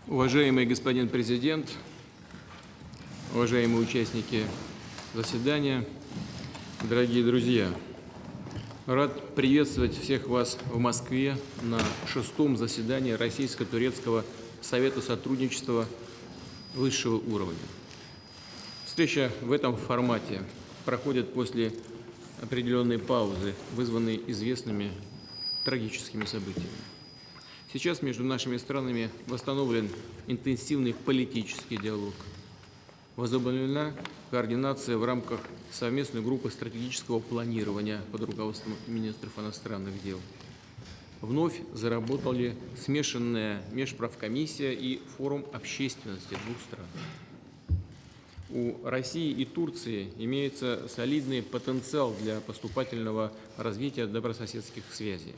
Уважаемый господин президент, уважаемые участники заседания, дорогие друзья, рад приветствовать всех вас в Москве на 6-м заседании Российско-Турецкого совета сотрудничества высшего уровня. Встреча в этом формате проходит после определенной паузы, вызванной известными трагическими событиями. Сейчас между нашими странами восстановлен интенсивный политический диалог. Возобновлена координация в рамках совместной группы стратегического планирования под руководством министров иностранных дел. Вновь заработали смешанная межправкомиссия и форум общественности двух стран. У России и Турции имеется солидный потенциал для поступательного развития добрососедских связей.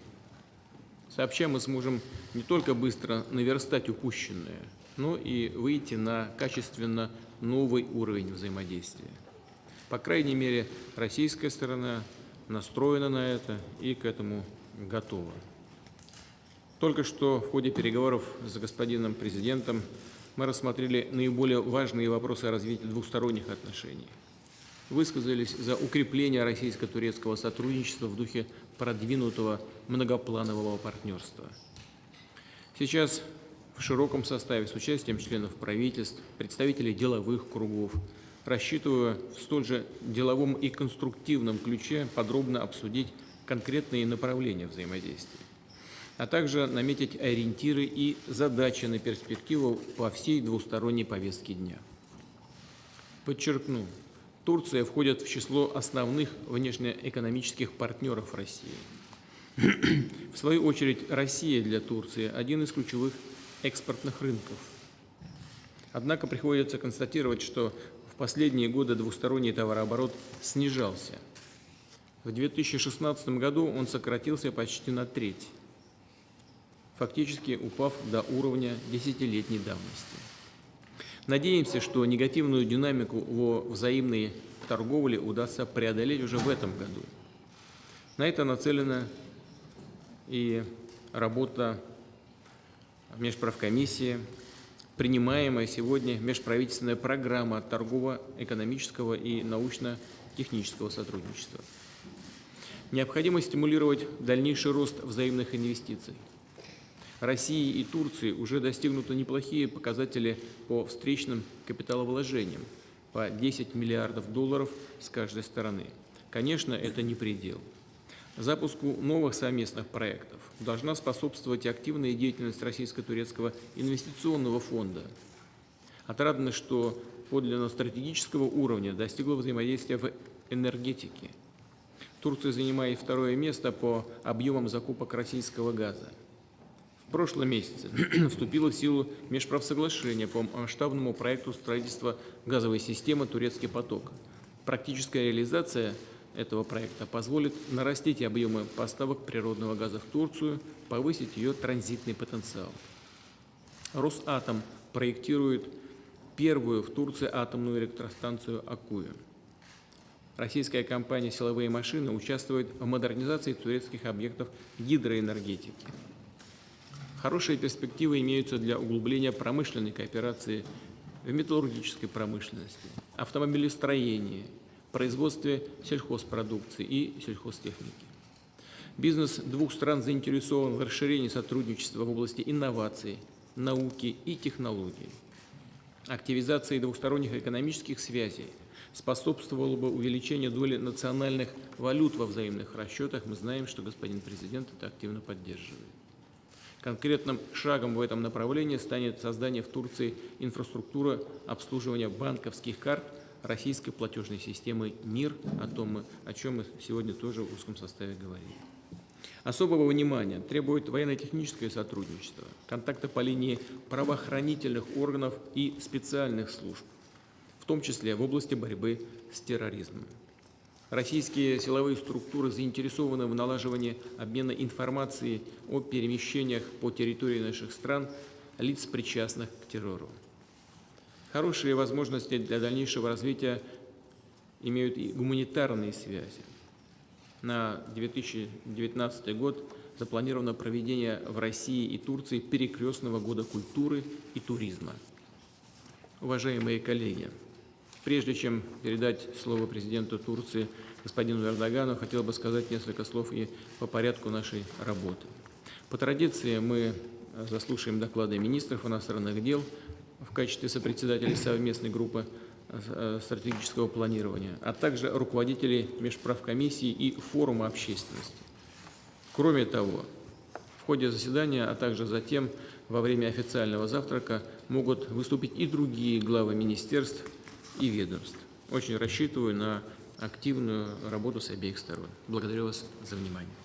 Сообща мы сможем не только быстро наверстать упущенное, но и выйти на качественно новый уровень взаимодействия. По крайней мере, российская сторона настроена на это и к этому готова. Только что в ходе переговоров с господином президентом мы рассмотрели наиболее важные вопросы развития двусторонних отношений. Высказались за укрепление российско-турецкого сотрудничества в духе продвинутого многопланового партнерства. Сейчас в широком составе с участием членов правительств, представителей деловых кругов, рассчитываю в столь же деловом и конструктивном ключе подробно обсудить конкретные направления взаимодействия, а также наметить ориентиры и задачи на перспективу по всей двусторонней повестке дня. Подчеркну, Турция входит в число основных внешнеэкономических партнеров России. В свою очередь, Россия для Турции – один из ключевых экспортных рынков. Однако приходится констатировать, что в последние годы двусторонний товарооборот снижался. В 2016 году он сократился почти на треть, фактически упав до уровня десятилетней давности. Надеемся, что негативную динамику во взаимной торговле удастся преодолеть уже в этом году. На это нацелена и работа межправкомиссии, принимаемая сегодня межправительственная программа торгово-экономического и научно-технического сотрудничества. Необходимо стимулировать дальнейший рост взаимных инвестиций. России и Турции уже достигнуты неплохие показатели по встречным капиталовложениям по 10 миллиардов долларов с каждой стороны. Конечно, это не предел. Запуску новых совместных проектов должна способствовать активная деятельность Российско-турецкого инвестиционного фонда. Отрадно, что подлинно стратегического уровня достигло взаимодействия в энергетике. Турция занимает второе место по объемам закупок российского газа. В прошлом месяце вступило в силу межправсоглашение по масштабному проекту строительства газовой системы «Турецкий поток». Практическая реализация этого проекта позволит нарастить объемы поставок природного газа в Турцию, повысить ее транзитный потенциал. Росатом проектирует первую в Турции атомную электростанцию «Аккую». Российская компания «Силовые машины» участвует в модернизации турецких объектов гидроэнергетики. Хорошие перспективы имеются для углубления промышленной кооперации в металлургической промышленности, автомобилестроении, производстве сельхозпродукции и сельхозтехники. Бизнес двух стран заинтересован в расширении сотрудничества в области инноваций, науки и технологий. Активизация двухсторонних экономических связей способствовала бы увеличению доли национальных валют во взаимных расчетах. Мы знаем, что господин президент это активно поддерживает. Конкретным шагом в этом направлении станет создание в Турции инфраструктуры обслуживания банковских карт российской платежной системы МИР, о чем мы сегодня тоже в узком составе говорили. Особого внимания требует военно-техническое сотрудничество, контакты по линии правоохранительных органов и специальных служб, в том числе в области борьбы с терроризмом. Российские силовые структуры заинтересованы в налаживании обмена информацией о перемещениях по территории наших стран лиц, причастных к террору. Хорошие возможности для дальнейшего развития имеют и гуманитарные связи. На 2019 год запланировано проведение в России и Турции перекрестного года культуры и туризма. Уважаемые коллеги, прежде чем передать слово президенту Турции господину Эрдогану, хотел бы сказать несколько слов и по порядку нашей работы. По традиции мы заслушаем доклады министров иностранных дел в качестве сопредседателей совместной группы стратегического планирования, а также руководителей межправкомиссий и форума общественности. Кроме того, в ходе заседания, а также затем во время официального завтрака могут выступить и другие главы министерств и ведомств. Очень рассчитываю на активную работу с обеих сторон. Благодарю вас за внимание.